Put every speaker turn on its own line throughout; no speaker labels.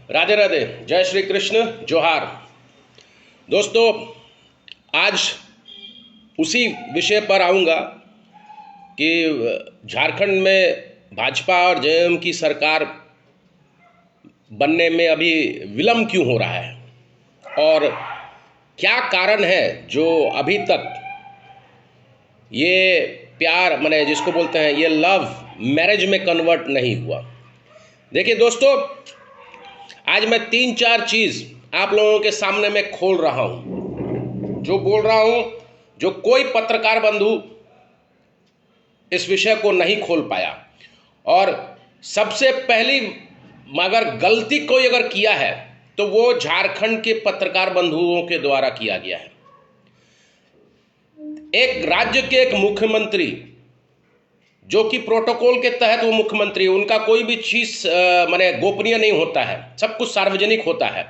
राधे राधे, जय श्री कृष्ण, जोहार। दोस्तों, आज उसी विषय पर आऊँगा कि झारखंड में भाजपा और जेएमएम की सरकार बनने में अभी विलम्ब क्यों हो रहा है और क्या कारण है जो अभी तक ये प्यार माने जिसको बोलते हैं ये लव मैरिज में कन्वर्ट नहीं हुआ। देखिए दोस्तों, आज मैं 3-4 चीज़ आप लोगों के सामने में खोल रहा हूँ, जो बोल रहा हूँ, जो कोई पत्रकार बंधु इस विषय को नहीं खोल पाया। और सबसे पहली अगर गलती कोई अगर किया है तो वो झारखंड के पत्रकार बंधुओं के द्वारा किया गया है। एक राज्य के एक मुख्यमंत्री, जो कि प्रोटोकॉल के तहत वो मुख्यमंत्री, उनका कोई भी चीज माने गोपनीय नहीं होता है, सब कुछ सार्वजनिक होता है।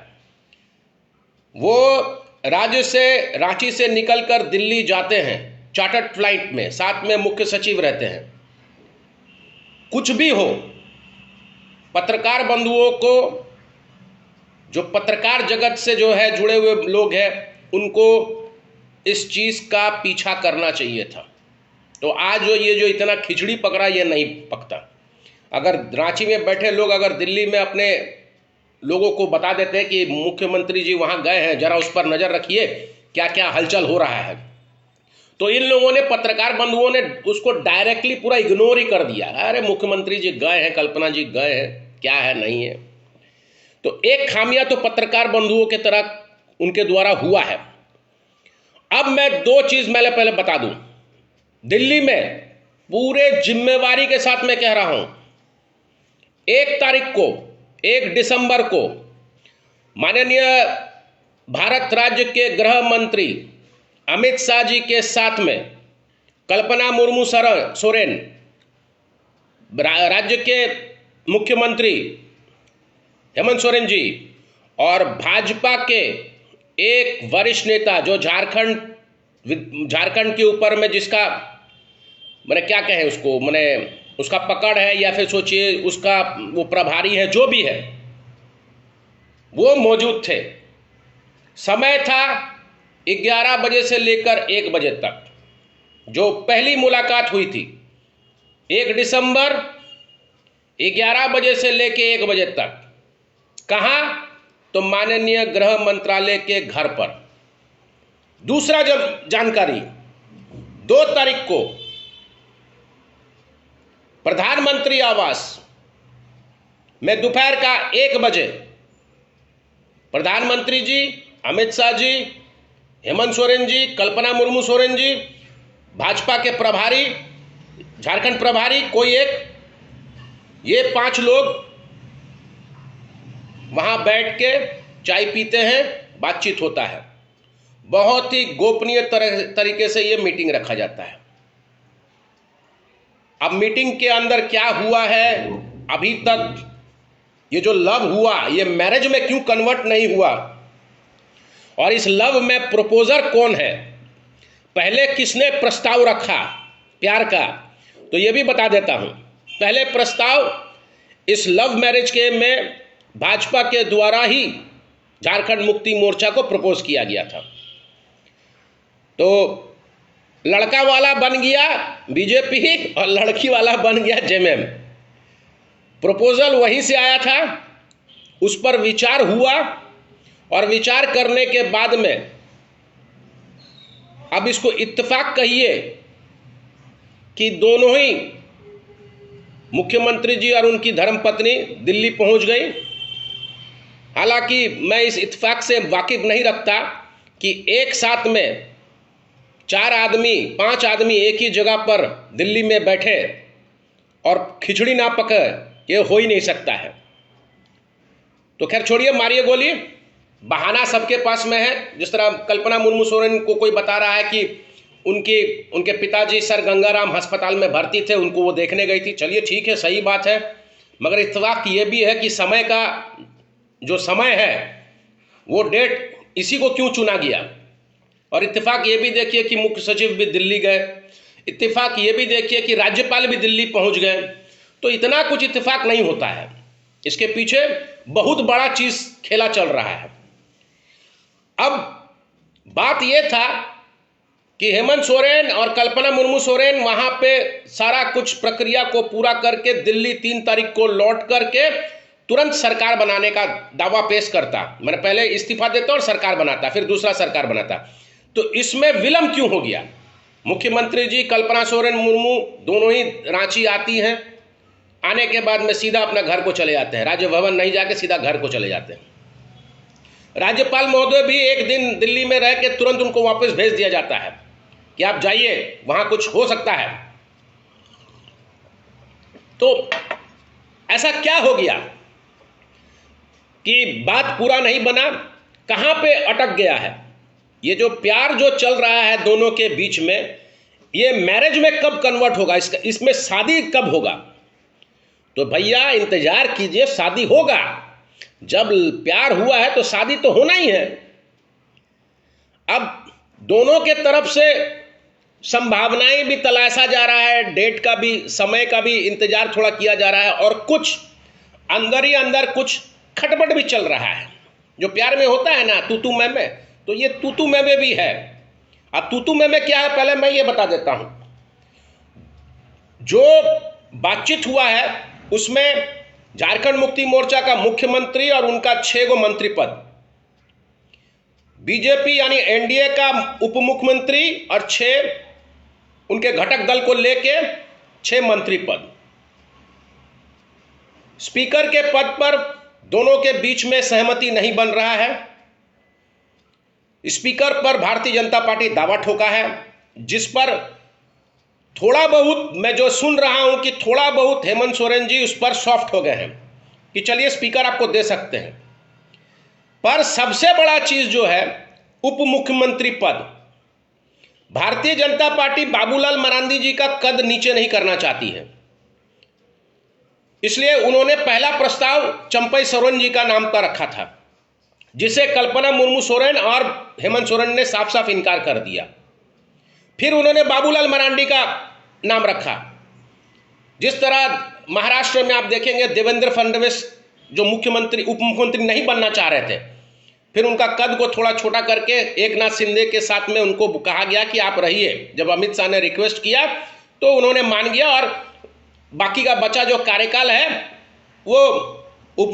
वो राज्य से रांची से निकलकर दिल्ली जाते हैं चार्टर्ड फ्लाइट में, साथ में मुख्य सचिव रहते हैं। कुछ भी हो, पत्रकार बंधुओं को, जो पत्रकार जगत से जो है जुड़े हुए लोग हैं, उनको इस चीज का पीछा करना चाहिए था। तो आज ये जो इतना खिचड़ी पकड़ा, ये नहीं पकता। अगर रांची में बैठे लोग अगर दिल्ली में अपने लोगों को बता देते हैं कि मुख्यमंत्री जी वहां गए हैं, जरा उस पर नजर रखिए क्या क्या हलचल हो रहा है, तो इन लोगों ने, पत्रकार बंधुओं ने उसको डायरेक्टली पूरा इग्नोर ही कर दिया। अरे मुख्यमंत्री जी गए हैं, कल्पना जी गए हैं, क्या है नहीं है। तो एक खामियां तो पत्रकार बंधुओं के तरह उनके द्वारा हुआ है। अब मैं 2 चीज मैं पहले बता दूं। दिल्ली में पूरे जिम्मेवारी के साथ मैं कह रहा हूं, 1 तारीख को, 1 दिसंबर को माननीय भारत राज्य के गृह मंत्री अमित शाह जी के साथ में कल्पना मुर्मू सोरेन, राज्य के मुख्यमंत्री हेमंत सोरेन जी, और भाजपा के एक वरिष्ठ नेता जो झारखंड के ऊपर में, जिसका मैंने क्या कहें उसको, मैंने उसका पकड़ है या फिर सोचिए उसका वो प्रभारी है, जो भी है, वो मौजूद थे। समय था 11 बजे से लेकर 1 बजे तक, जो पहली मुलाकात हुई थी 1 दिसंबर 11 बजे से लेकर 1 बजे तक। कहां? तो माननीय गृह मंत्रालय के घर पर। दूसरा जब जानकारी, 2 तारीख को प्रधानमंत्री आवास में दोपहर का 1 बजे प्रधानमंत्री जी, अमित शाह जी, हेमंत सोरेन जी, कल्पना मुर्मू सोरेन जी, भाजपा के प्रभारी, झारखंड प्रभारी कोई एक, ये 5 लोग वहां बैठ के चाय पीते हैं, बातचीत होता है। बहुत ही गोपनीय तरीके से ये मीटिंग रखा जाता है। अब मीटिंग के अंदर क्या हुआ है, अभी तक ये जो लव हुआ, ये मैरिज में क्यों कन्वर्ट नहीं हुआ, और इस लव में प्रपोजर कौन है, पहले किसने प्रस्ताव रखा प्यार का, तो ये भी बता देता हूं। पहले प्रस्ताव इस लव मैरिज के में भाजपा के द्वारा ही झारखंड मुक्ति मोर्चा को प्रपोज किया गया था। तो लड़का वाला बन गया बीजेपी और लड़की वाला बन गया जेएमएम। प्रपोजल वहीं से आया था, उस पर विचार हुआ, और विचार करने के बाद में अब इसको इत्तेफाक कहिए कि दोनों ही मुख्यमंत्री जी और उनकी धर्मपत्नी दिल्ली पहुंच गई। हालांकि मैं इस इत्तेफाक से वाकिफ नहीं रखता कि एक साथ में 4 आदमी 5 आदमी एक ही जगह पर दिल्ली में बैठे और खिचड़ी ना पके, ये हो ही नहीं सकता है। तो खैर छोड़िए, मारिए गोली, बहाना सबके पास में है। जिस तरह कल्पना मुर्मू सोरेन को कोई बता रहा है कि उनके पिताजी सर गंगाराम अस्पताल में भर्ती थे, उनको वो देखने गई थी। चलिए ठीक है, सही बात है, मगर इत्तेफाक ये भी है कि समय का जो समय है, वो डेट इसी को क्यों चुना गया। और इत्तेफाक ये भी देखिए कि मुख्य सचिव भी दिल्ली गए, इत्तेफाक ये भी देखिए कि राज्यपाल भी दिल्ली पहुंच गए। तो इतना कुछ इत्तेफाक नहीं होता है। इसके पीछे बहुत बड़ा चीज खेला चल रहा है। अब बात यह था कि हेमंत सोरेन और कल्पना मुर्मू सोरेन वहां पे सारा कुछ प्रक्रिया को पूरा करके दिल्ली 3 तारीख को लौट करके तुरंत सरकार बनाने का दावा पेश करता, मैंने पहले इस्तीफा देता और सरकार बनाता, फिर दूसरा सरकार बनाता। तो इसमें विलंब क्यों हो गया? मुख्यमंत्री जी कल्पना सोरेन मुर्मू दोनों ही रांची आती हैं, आने के बाद में सीधा अपना घर को चले जाते हैं, राज्य भवन नहीं जाके सीधा घर को चले जाते हैं। राज्यपाल महोदय भी एक दिन दिल्ली में रह के तुरंत उनको वापस भेज दिया जाता है कि आप जाइए, वहां कुछ हो सकता है। तो ऐसा क्या हो गया कि बात पूरा नहीं बना, कहां पे अटक गया है? ये जो प्यार जो चल रहा है दोनों के बीच में, ये मैरिज में कब कन्वर्ट होगा? इसमें शादी कब होगा? तो भैया इंतजार कीजिए, शादी होगा। जब प्यार हुआ है तो शादी तो होना ही है। अब दोनों के तरफ से संभावनाएं भी तलाशा जा रहा है, डेट का भी, समय का भी इंतजार थोड़ा किया जा रहा है, और कुछ अंदर ही अंदर कुछ खटपट भी चल रहा है। जो प्यार में होता है ना, तू मैं में, तो ये तू मैं में भी है। अब तू मैं में क्या है, पहले मैं ये बता देता हूं। जो बातचीत हुआ है उसमें झारखंड मुक्ति मोर्चा का मुख्यमंत्री और उनका 6 गो मंत्री पद, बीजेपी यानी एनडीए का उप मुख्यमंत्री और 6 उनके घटक दल को लेके 6 मंत्री पद, स्पीकर के पद पर दोनों के बीच में सहमति नहीं बन रहा है। स्पीकर पर भारतीय जनता पार्टी दावा ठोका है, जिस पर थोड़ा बहुत मैं जो सुन रहा हूं कि थोड़ा बहुत हेमंत सोरेन जी उस पर सॉफ्ट हो गए हैं कि चलिए स्पीकर आपको दे सकते हैं। पर सबसे बड़ा चीज जो है उप मुख्यमंत्री पद, भारतीय जनता पार्टी बाबूलाल मरांडी जी का कद नीचे नहीं करना चाहती है, इसलिए उन्होंने पहला प्रस्ताव चंपई सोरेन जी का नाम पर रखा था, जिसे कल्पना मुर्मू सोरेन और हेमंत सोरेन ने साफ साफ इनकार कर दिया। फिर उन्होंने बाबूलाल मरांडी का नाम रखा। जिस तरह महाराष्ट्र में आप देखेंगे देवेंद्र फडणवीस जो मुख्यमंत्री उप मुख्यमंत्री नहीं बनना चाह रहे थे, फिर उनका कद को थोड़ा छोटा करके एकनाथ शिंदे के साथ में उनको कहा गया कि आप रहिए। जब अमित शाह ने रिक्वेस्ट किया तो उन्होंने मान गया, और बाकी का बचा जो कार्यकाल है वो उप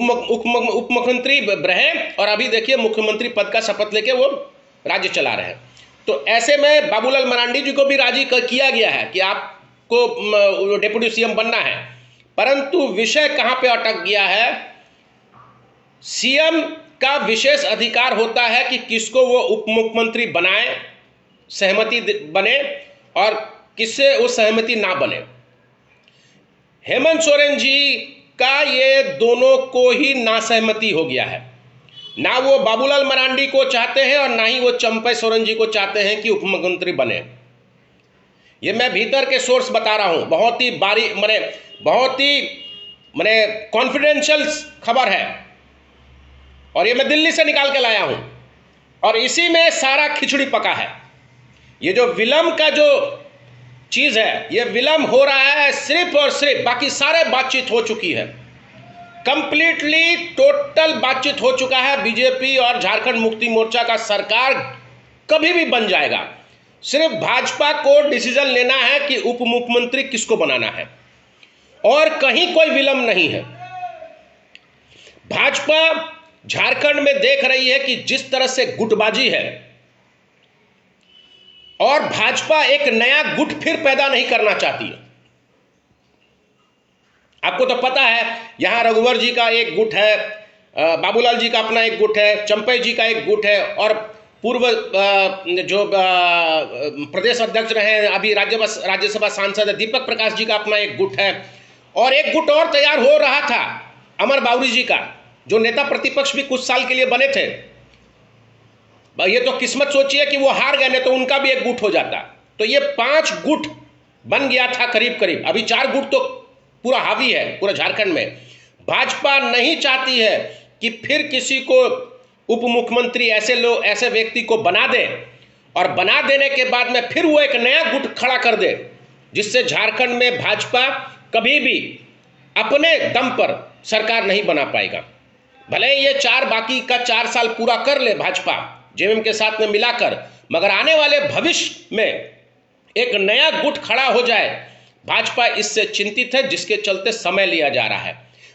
मुख्यमंत्री रहे, और अभी देखिए मुख्यमंत्री पद का शपथ लेके वो राज्य चला रहे हैं। तो ऐसे में बाबूलाल मरांडी जी को भी राजी किया गया है कि आपको डिप्टी सीएम बनना है, परंतु विषय कहां पे अटक गया है? सीएम का विशेष अधिकार होता है कि किसको वो उप मुख्यमंत्री बनाए, सहमति बने, और किससे वो सहमति ना बने। हेमंत सोरेन जी का ये दोनों को ही नासहमति हो गया है। ना वो बाबूलाल मरांडी को चाहते हैं और ना ही वो चंपई सोरेन जी को चाहते हैं कि उप मुख्यमंत्री बने। ये मैं भीतर के सोर्स बता रहा हूं, बहुत ही बहुत ही कॉन्फिडेंशियल खबर है, और ये मैं दिल्ली से निकाल के लाया हूं, और इसी में सारा खिचड़ी पका है। ये जो विलंब का जो चीज है, ये विलंब हो रहा है सिर्फ और सिर्फ, बाकी सारे बातचीत हो चुकी है, कंप्लीटली टोटल बातचीत हो चुका है। बीजेपी और झारखंड मुक्ति मोर्चा का सरकार कभी भी बन जाएगा, सिर्फ भाजपा को डिसीजन लेना है कि उप मुख्यमंत्री किसको बनाना है, और कहीं कोई विलंब नहीं है। भाजपा झारखंड में देख रही है कि जिस तरह से गुटबाजी है, और भाजपा एक नया गुट फिर पैदा नहीं करना चाहती है। आपको तो पता है, यहां रघुवर जी का एक गुट है, बाबूलाल जी का अपना एक गुट है, चंपई जी का एक गुट है, और पूर्व जो प्रदेश अध्यक्ष रहे, अभी राज्यसभा सांसद दीपक प्रकाश जी का अपना एक गुट है, और एक गुट और तैयार हो रहा था अमर बावरी जी का, जो नेता प्रतिपक्ष भी कुछ साल के लिए बने थे। ये तो किस्मत सोचिए कि वो हार गए, तो उनका भी एक गुट हो जाता। तो ये 5 गुट बन गया था करीब करीब, अभी 4 गुट तो पूरा हावी है पूरा झारखंड में। भाजपा नहीं चाहती है कि फिर किसी को उप मुख्यमंत्री ऐसे व्यक्ति को बना दे, और बना देने के बाद में फिर वो एक नया गुट खड़ा कर दे, जिससे झारखंड में भाजपा कभी भी अपने दम पर सरकार नहीं बना पाएगा। भले ही ये बाकी का 4 साल पूरा कर ले भाजपा जेएमएम के साथ में मिलाकर, मगर आने वाले भविष्य में एक नया गुट खड़ा हो जाए, भाजपा इससे चिंतित है, जिसके चलते समय लिया जा रहा है।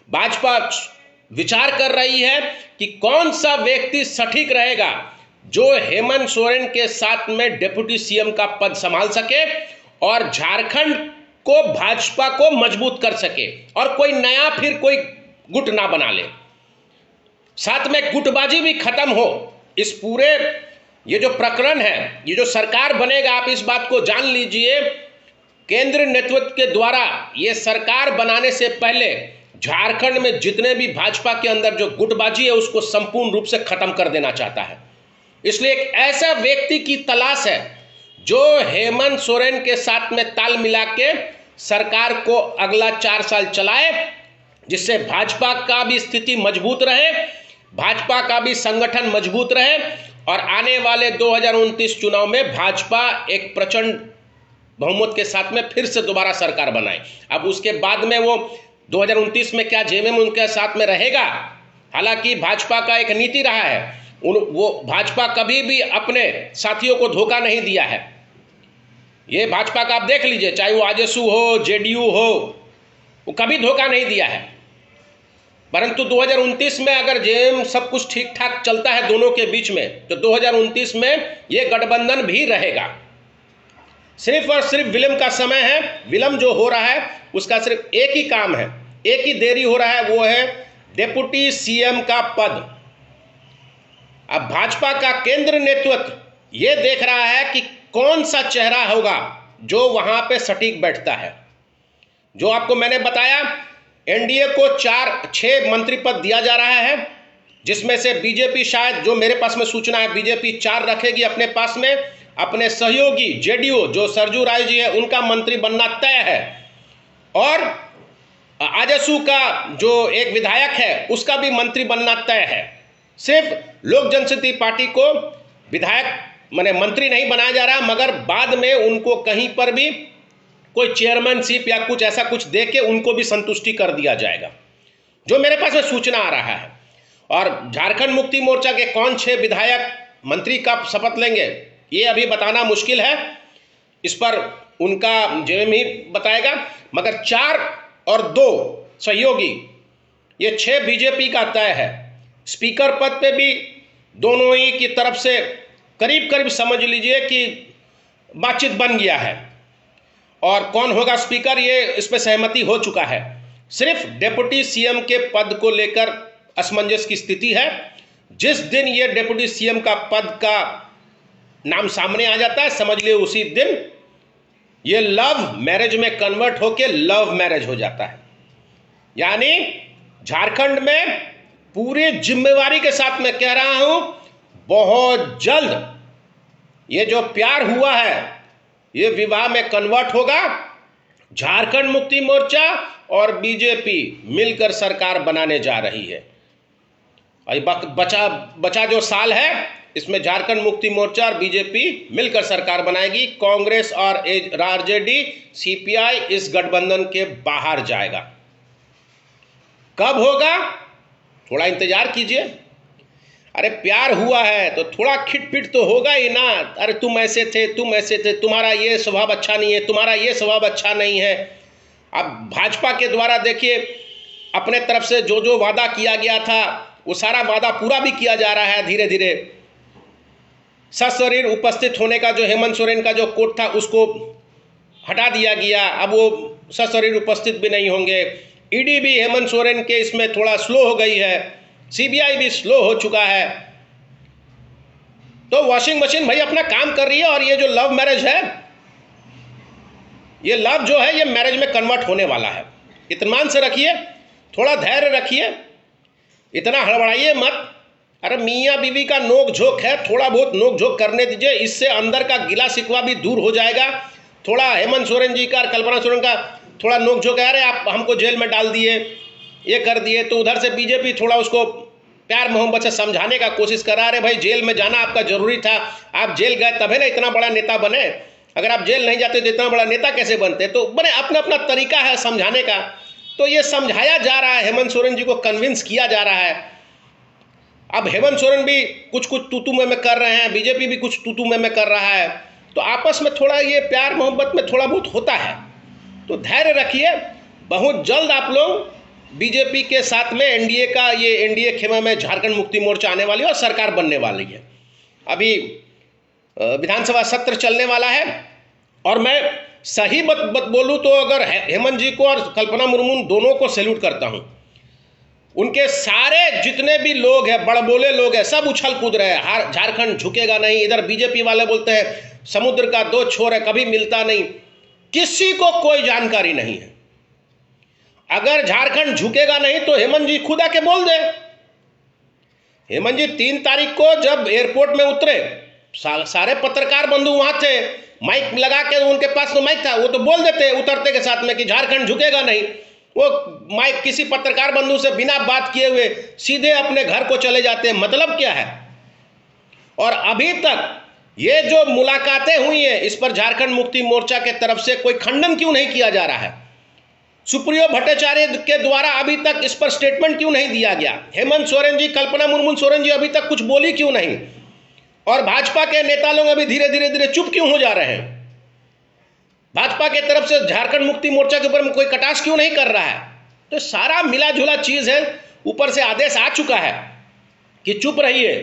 भाजपा विचार कर रही है कि कौन सा व्यक्ति सटीक रहेगा जो हेमंत सोरेन के साथ में डिप्टी सीएम का पद संभाल सके और झारखंड को, भाजपा को मजबूत कर सके और कोई नया फिर कोई गुट ना बना ले, साथ में गुटबाजी भी खत्म हो। इस पूरे ये जो प्रकरण है, ये जो सरकार बनेगा, आप इस बात को जान लीजिए, केंद्र नेतृत्व के द्वारा ये सरकार बनाने से पहले झारखंड में जितने भी भाजपा के अंदर जो गुटबाजी है उसको संपूर्ण रूप से खत्म कर देना चाहता है। इसलिए एक ऐसा व्यक्ति की तलाश है जो हेमंत सोरेन के साथ में ताल मिला के सरकार को अगला 4 साल चलाए, जिससे भाजपा का भी स्थिति मजबूत रहे, भाजपा का भी संगठन मजबूत रहे और आने वाले 2029 चुनाव में भाजपा एक प्रचंड बहुमत के साथ में फिर से दोबारा सरकार बनाए। अब उसके बाद में वो 2029 में क्या जेएमएम उनके साथ में रहेगा? हालांकि भाजपा का एक नीति रहा है, वो भाजपा कभी भी अपने साथियों को धोखा नहीं दिया है। ये भाजपा का आप देख लीजिए, चाहे वो आजसू हो, जेडीयू हो, वो कभी धोखा नहीं दिया है। परंतु 2029 में अगर जेएमएम सब कुछ ठीक ठाक चलता है दोनों के बीच में, तो 2029 में ये गठबंधन भी रहेगा। सिर्फ और सिर्फ विलंब का समय है। विलंब जो हो रहा है उसका सिर्फ एक ही काम है, एक ही देरी हो रहा है, वो है डिप्टी सीएम का पद। अब भाजपा का केंद्र नेतृत्व ये देख रहा है कि कौन सा चेहरा होगा जो वहां पे सटीक बैठता है। जो आपको मैंने बताया, एनडीए को 6 मंत्री पद दिया जा रहा है, जिसमें से बीजेपी शायद, जो मेरे पास में सूचना है, बीजेपी 4 रखेगी अपने पास में। अपने सहयोगी जेडीयू जो सरजू राय जी है उनका मंत्री बनना तय है, और आजसू का जो एक विधायक है उसका भी मंत्री बनना तय है। सिर्फ लोक जनशक्ति पार्टी को विधायक माने मंत्री नहीं बनाया जा रहा, मगर बाद में उनको कहीं पर भी कोई चेयरमैनशिप या कुछ ऐसा कुछ दे के उनको भी संतुष्टि कर दिया जाएगा, जो मेरे पास में सूचना आ रहा है। और झारखंड मुक्ति मोर्चा के कौन 6 विधायक मंत्री का शपथ लेंगे ये अभी बताना मुश्किल है, इस पर उनका जेएमएम ही बताएगा। मगर 4 और 2 सहयोगी, ये 6 बीजेपी का तय है। स्पीकर पद पे भी दोनों ही की तरफ से करीब करीब समझ लीजिए कि बातचीत बन गया है, और कौन होगा स्पीकर ये इस पर सहमति हो चुका है। सिर्फ डिप्टी सीएम के पद को लेकर असमंजस की स्थिति है। जिस दिन ये डिप्टी सीएम का पद का नाम सामने आ जाता है, समझ लिए उसी दिन ये लव मैरिज में कन्वर्ट होके लव मैरिज हो जाता है। यानी झारखंड में पूरी जिम्मेवारी के साथ मैं कह रहा हूं, बहुत जल्द ये जो प्यार हुआ है ये विवाह में कन्वर्ट होगा। झारखंड मुक्ति मोर्चा और बीजेपी मिलकर सरकार बनाने जा रही है। बचा जो साल है इसमें झारखंड मुक्ति मोर्चा और बीजेपी मिलकर सरकार बनाएगी। कांग्रेस और आरजेडी सीपीआई इस गठबंधन के बाहर जाएगा। कब होगा? थोड़ा इंतजार कीजिए। अरे प्यार हुआ है तो थोड़ा खिटपिट तो होगा ही ना। अरे तुम ऐसे थे, तुम ऐसे थे, तुम्हारा ये स्वभाव अच्छा नहीं है, तुम्हारा ये स्वभाव अच्छा नहीं है। अब भाजपा के द्वारा देखिए, अपने तरफ से जो जो वादा किया गया था वो सारा वादा पूरा भी किया जा रहा है धीरे धीरे। सशरीर उपस्थित होने का जो हेमंत सोरेन का जो कोट था उसको हटा दिया गया, अब वो सशरीर उपस्थित भी नहीं होंगे। ईडी भी हेमंत सोरेन के इसमें थोड़ा स्लो हो गई है, सीबीआई भी स्लो हो चुका है। तो वॉशिंग मशीन भाई अपना काम कर रही है, और ये जो लव मैरिज है, ये लव जो है ये मैरिज में कन्वर्ट होने वाला है। इत्मीनान से रखिए, थोड़ा धैर्य रखिए, इतना हड़बड़ाइए मत। अरे मियाँ बीवी का नोक झोंक है, थोड़ा बहुत नोक झोंक करने दीजिए, इससे अंदर का गिला शिकवा भी दूर हो जाएगा। थोड़ा हेमंत सोरेन जी का और कल्पना सोरेन का थोड़ा नोक झोंक है, अरे आप हमको जेल में डाल दिए, ये कर दिए, तो उधर से बीजेपी थोड़ा उसको प्यार मोहब्बत से समझाने का कोशिश कर रहा है। अरे भाई जेल में जाना आपका जरूरी था, आप जेल गए तभी ना इतना बड़ा नेता बने। अगर आप जेल नहीं जाते तो इतना बड़ा नेता कैसे बनते? तो बने अपना अपना तरीका है समझाने का। तो ये समझाया जा रहा है, हेमंत सोरेन जी को कन्विंस किया जा रहा है। अब हेमंत सोरेन भी कुछ कुछ तू मैं कर रहे हैं, बीजेपी भी कुछ तू मैं कर रहा है, तो आपस में थोड़ा ये प्यार मोहब्बत में थोड़ा बहुत होता है। तो धैर्य रखिए, बहुत जल्द आप लोग बीजेपी के साथ में एनडीए का, ये एनडीए खेमे में झारखंड मुक्ति मोर्चा आने वाली है और सरकार बनने वाली है। अभी विधानसभा सत्र चलने वाला है, और मैं सही बात बोलूं तो अगर हेमंत जी को और कल्पना मुर्मू दोनों को सैल्यूट करता हूं। उनके सारे जितने भी लोग हैं, बड़बोले लोग हैं, सब उछल कूद रहे हैं, झारखंड झुकेगा नहीं। इधर बीजेपी वाले बोलते हैं समुद्र का दो छोर है, कभी मिलता नहीं। किसी को कोई जानकारी नहीं है। अगर झारखंड झुकेगा नहीं तो हेमंत जी खुद आके बोल दे। हेमंत जी 3 तारीख को जब एयरपोर्ट में उतरे, सारे पत्रकार बंधु वहां थे, माइक लगा के, उनके पास तो माइक था, वो तो बोल देते उतरते के साथ में कि झारखंड झुकेगा नहीं। वो माइक किसी पत्रकार बंधु से बिना बात किए हुए सीधे अपने घर को चले जाते हैं। मतलब क्या है? और अभी तक ये जो मुलाकातें हुई हैं, इस पर झारखंड मुक्ति मोर्चा के तरफ से कोई खंडन क्यों नहीं किया जा रहा है? सुप्रियो भट्टाचार्य के द्वारा अभी तक इस पर स्टेटमेंट क्यों नहीं दिया गया? हेमंत सोरेन जी, कल्पना मुर्मू सोरेन जी अभी तक कुछ बोली क्यों नहीं? और भाजपा के नेता लोग अभी धीरे धीरे चुप क्यों हो जा रहे हैं? भाजपा के तरफ से झारखंड मुक्ति मोर्चा के ऊपर कोई कटाक्ष क्यों नहीं कर रहा है? तो सारा मिला जुला चीज है। ऊपर से आदेश आ चुका है कि चुप रहिए,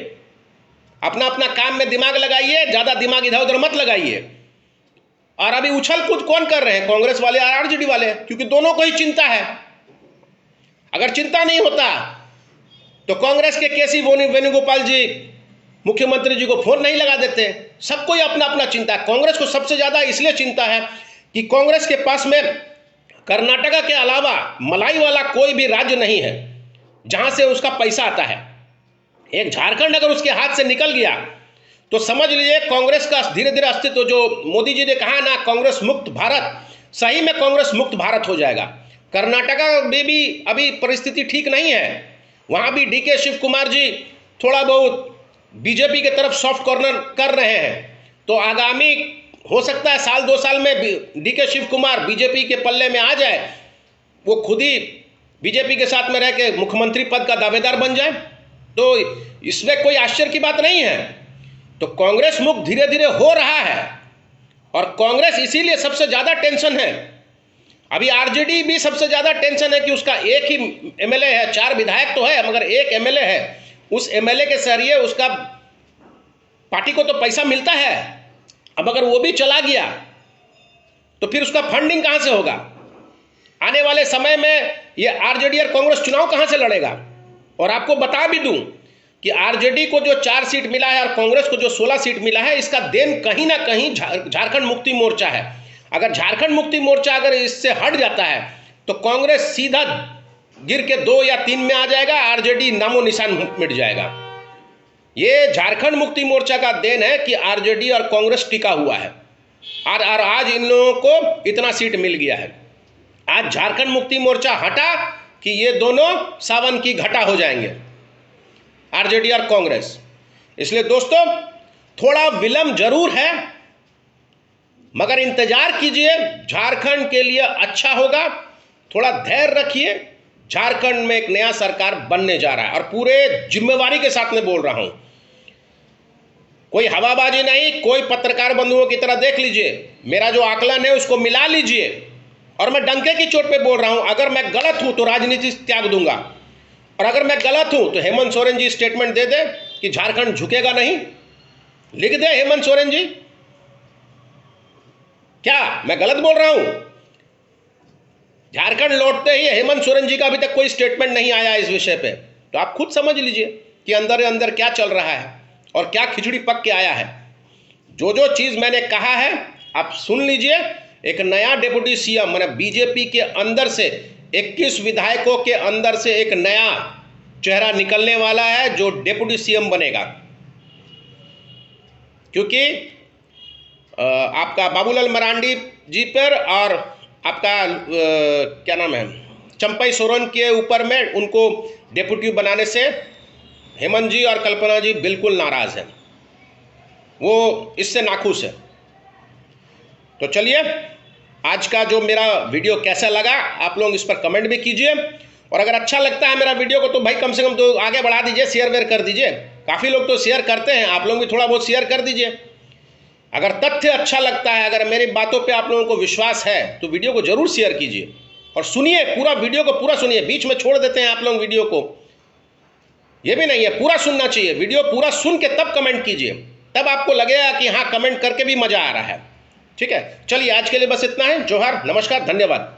अपना अपना काम में दिमाग लगाइए, ज्यादा दिमाग इधर उधर मत लगाइए। और अभी उछल कूद कौन कर रहे हैं? कांग्रेस वाले और आरजेडी वाले, क्योंकि दोनों को ही चिंता है। अगर चिंता नहीं होता तो कांग्रेस के केसी वेणुगोपाल जी मुख्यमंत्री जी को फोन नहीं लगा देते। सबको ही अपना अपना चिंता है। कांग्रेस को सबसे ज्यादा इसलिए चिंता है कि कांग्रेस के पास में कर्नाटका के अलावा मलाई वाला कोई भी राज्य नहीं है जहां से उसका पैसा आता है। एक झारखंड अगर उसके हाथ से निकल गया तो समझ लीजिए कांग्रेस का धीरे धीरे अस्तित्व, जो मोदी जी ने कहा ना, कांग्रेस मुक्त भारत, सही में कांग्रेस मुक्त भारत हो जाएगा। कर्नाटका में भी अभी परिस्थिति ठीक नहीं है, वहां भी डीके शिव कुमार जी थोड़ा बहुत बीजेपी के तरफ सॉफ्ट कॉर्नर कर रहे हैं। तो आगामी हो सकता है 1-2 साल में डीके शिव कुमार बीजेपी के पल्ले में आ जाए, वो खुद ही बीजेपी के साथ में रह के मुख्यमंत्री पद का दावेदार बन जाए, तो इसमें कोई आश्चर्य की बात नहीं है। तो कांग्रेस मुक्त धीरे धीरे हो रहा है, और कांग्रेस इसीलिए सबसे ज्यादा टेंशन है। अभी आरजेडी भी सबसे ज्यादा टेंशन है कि उसका एक ही एमएलए है, 4 विधायक तो है मगर एक एमएलए है। उस एमएलए के जरिए उसका पार्टी को तो पैसा मिलता है। अब अगर वो भी चला गया तो फिर उसका फंडिंग कहां से होगा? आने वाले समय में ये आरजेडी और कांग्रेस चुनाव कहां से लड़ेगा? और आपको बता भी दूं कि आरजेडी को जो 4 सीट मिला है और कांग्रेस को जो 16 सीट मिला है, इसका देन कहीं ना कहीं झारखंड मुक्ति मोर्चा है। अगर झारखंड मुक्ति मोर्चा अगर इससे हट जाता है तो कांग्रेस सीधा गिर के 2 या 3 में आ जाएगा, आरजेडी नामो निशान मिट जाएगा। ये झारखंड मुक्ति मोर्चा का देन है कि आरजेडी और कांग्रेस टिका हुआ है, और आज इन लोगों को इतना सीट मिल गया है। आज झारखंड मुक्ति मोर्चा हटा कि ये दोनों सावन की घटा हो जाएंगे, आरजेडी और कांग्रेस। इसलिए दोस्तों थोड़ा विलंब जरूर है, मगर इंतजार कीजिए, झारखंड के लिए अच्छा होगा। थोड़ा धैर्य रखिए, झारखंड में एक नया सरकार बनने जा रहा है, और पूरे जिम्मेवारी के साथ में बोल रहा हूं, कोई हवाबाजी नहीं। कोई पत्रकार बंधुओं की तरह देख लीजिए, मेरा जो आकलन है उसको मिला लीजिए, और मैं डंके की चोट पे बोल रहा हूं। अगर मैं गलत हूं तो राजनीति त्याग दूंगा, और अगर मैं गलत हूं तो हेमंत सोरेन जी स्टेटमेंट दे दे कि झारखंड झुकेगा नहीं। लिख दे हेमंत सोरेन जी, क्या मैं गलत बोल रहा हूं? झारखंड लौटते ही हेमंत सोरेन जी का अभी तक कोई स्टेटमेंट नहीं आया इस विषय पे। तो आप खुद समझ लीजिए कि अंदर अंदर क्या चल रहा है और क्या खिचड़ी पक के आया है। जो जो चीज मैंने कहा है आप सुन लीजिए। एक नया डिप्टी सीएम, माने बीजेपी के अंदर से 21 विधायकों के अंदर से एक नया चेहरा निकलने वाला है जो डिप्टी सीएम बनेगा। क्योंकि आपका बाबूलाल मरांडी जी पर और आपका क्या नाम है, चंपई सोरेन के ऊपर में उनको डिप्टी बनाने से हेमंत जी और कल्पना जी बिल्कुल नाराज हैं, वो इससे नाखुश है। तो चलिए आज का जो मेरा वीडियो कैसा लगा आप लोग इस पर कमेंट भी कीजिए, और अगर अच्छा लगता है मेरा वीडियो को तो भाई कम से कम तो आगे बढ़ा दीजिए, शेयर वेयर कर दीजिए। काफ़ी लोग तो शेयर करते हैं, आप लोग भी थोड़ा बहुत शेयर कर दीजिए। अगर तथ्य अच्छा लगता है, अगर मेरी बातों पे आप लोगों को विश्वास है तो वीडियो को जरूर शेयर कीजिए और सुनिए, पूरा वीडियो को पूरा सुनिए। बीच में छोड़ देते हैं आप लोग वीडियो को, ये भी नहीं है, पूरा सुनना चाहिए। वीडियो पूरा सुन के तब कमेंट कीजिए, तब आपको लगेगा कि हाँ कमेंट करके भी मजा आ रहा है। ठीक है, चलिए आज के लिए बस इतना है। जोहार, नमस्कार, धन्यवाद।